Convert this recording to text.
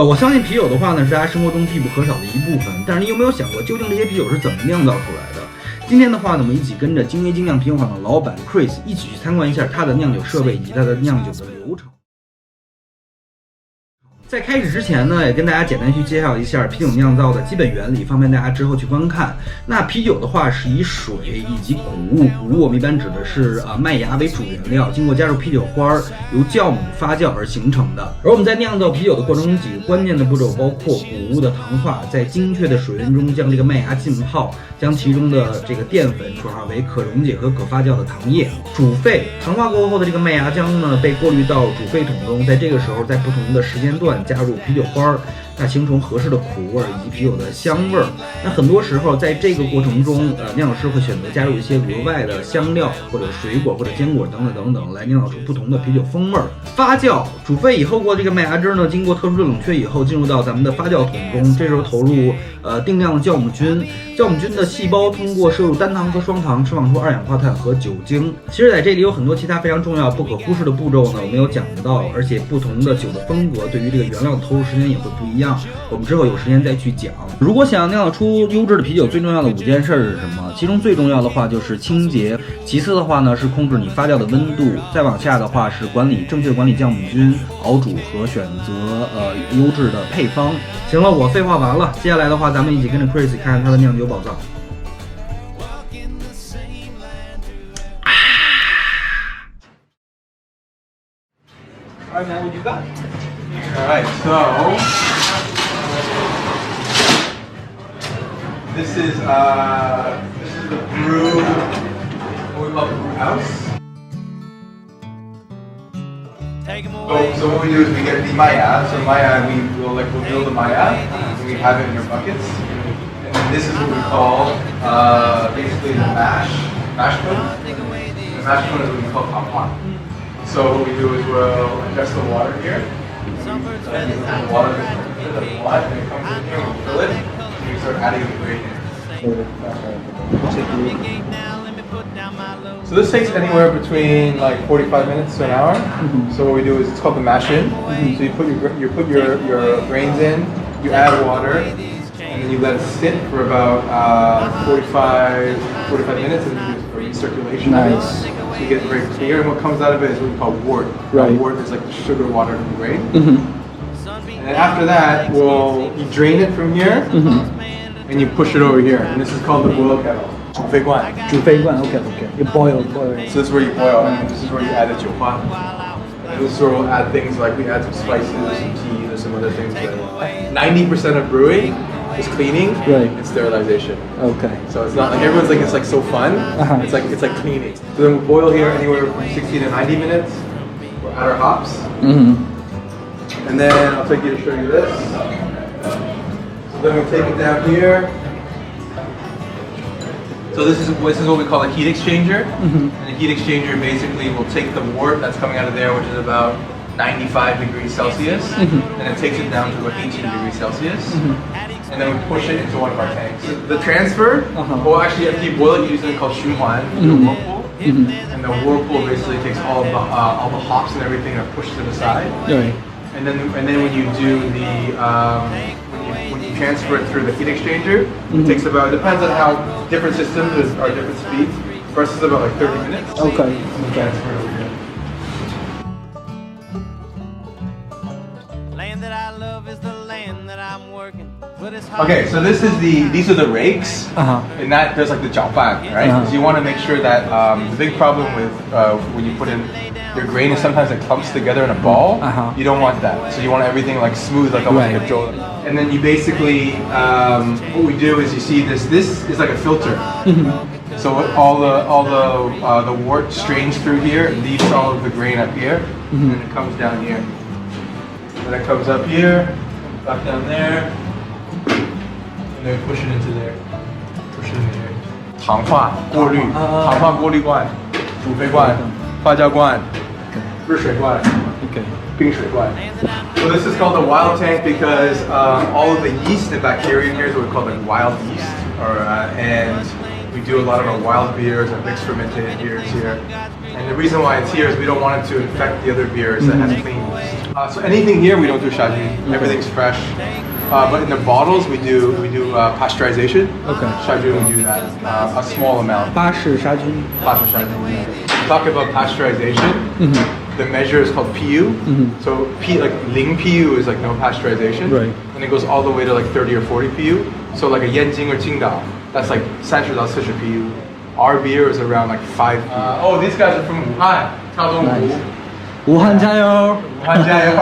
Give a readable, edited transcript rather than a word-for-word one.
我相信啤酒的话呢，是大家生活中必不可少的一部分。但是你有没有想过，究竟这些啤酒是怎么酿造出来的？今天的话呢，我们一起跟着京 A 精酿啤酒厂的老板 Chris 一起去参观一下他的酿酒设备以及他的酿酒的流程。在开始之前呢，也跟大家简单去介绍一下啤酒酿造的基本原理，方便大家之后去观看。那啤酒的话是以水以及谷物我们一般指的是麦芽为主原料，经过加入啤酒花，由酵母发酵而形成的。而我们在酿造啤酒的过程中，几个关键的步骤包括谷物的糖化，在精确的水温中将这个麦芽浸泡，将其中的这个淀粉转化为可溶解和可发酵的糖液。煮沸，糖化过后的这个麦芽浆呢，被过滤到煮沸桶中，在这个时候，在不同的时间段加入啤酒花，那形成合适的苦味以及啤酒的香味儿。那很多时候在这个过程中，酿酒师会选择加入一些额外的香料或者水果或者坚果等等，来酿造出不同的啤酒风味儿。发酵，煮沸以后过这个麦芽汁呢，经过特殊的冷却以后，进入到咱们的发酵桶中，这时候投入定量的酵母菌，酵母菌的细胞通过摄入单糖和双糖释放出二氧化碳和酒精。其实在这里有很多其他非常重要不可忽视的步骤呢，我没有讲到，而且不同的酒的风格对于这个原料的投入时间也会不一样，我们之后有时间再去讲。如果想要酿造出优质的啤酒，最重要的5件事是什么？其中最重要的话就是清洁，其次的话呢是控制你发酵的温度，再往下的话是正确管理酵母菌、熬煮和选择优质的配方。行了，我废话完了，接下来的话咱们一起跟着 Chris 看看他的酿酒宝藏。Alright man, what you got? Alright, so this is the brew, what we call the brew house. So what we do is we get the maya. So maya, we'll build the maya, and we have it in your buckets. And then this is what we call basically the mash tun. The mash tun is what we call kapwan. So what we do is we'll adjust the water here. So the water is the blood, and it comes in here, we'll fill it, and we start adding the grain in. So this takes anywhere between like 45 minutes to an hour. So what we do is it's called the mash in. So you put your grains in, you add water, and then you let it sit for about 45 minutes, and you do it for recirculation. Nice. So you get very clear, and what comes out of it is what we call wort. Right. Wort is like the sugar water from the grain. And then after that, you drain it from here, and you push it over here. And this is called the boil kettle. 煮沸罐 okay. You boil. So this is where you boil, and this is where you add the 酒花. And this is where we'll add things like we add some spices, some tea, there's some other things. But 90% of brewing is cleaning and sterilization. Okay. So it's not like everyone's like it's like so fun. It's like cleaning. So then we'll boil here anywhere from 60 to 90 minutes. We'll add our hops. And then I'll take you to show you this. So then we take it down here. So this is what we call a heat exchanger. And the heat exchanger basically will take the wort that's coming out of there, which is about 95 degrees Celsius, and it takes it down to about 18 degrees Celsius. And then we push it into one of our tanks. The transfer, well actually after you boil it, you use something called shuman, the whirlpool. And the whirlpool basically takes all the hops and everything and pushes it aside. And then when you do the when you transfer it through the heat exchanger, it takes about, depends on how different systems are different speeds. First is about like 30 minutes. Okay. Transfer it over here. Land that I love is the land that I'm working. Okay, so these are the rakes, and that there's like the 搅拌, right? So you want to make sure that the big problem with when you put in your grain is sometimes it clumps together in a ball. You don't want that. So you want everything like smooth, like almost like a jolt. And then you basically what we do is you see this is like a filter. So all the wort strains through here, it leaves all of the grain up here, and then it comes down here. And then it comes up here, back down there. And then push it into there. Push it into there. 糖化过滤罐、煮沸罐、发酵罐、热水罐、冰水罐. So this is called the wild tank because all of the yeast and bacteria in here is what we call like wild yeast, and we do a lot of our wild beers and mixed fermented beers here. And the reason why it's here is we don't want it to infect the other beers that have clean yeast. So anything here we don't do shajun. Everything's fresh. But in the bottles we do pasteurization. Okay. Shajun we do that a small amount. 巴氏杀菌。 Talk about pasteurization. The measure is called PU. So like Ling PU is like no pasteurization. Right. And it goes all the way to like 30 or 40 PU. So like a Yanjing or Qingdao, that's like 30到40 PU. Our beer is around like 5 PU. These guys are from Wuhan. 跳动湖。武汉加油！武汉加油！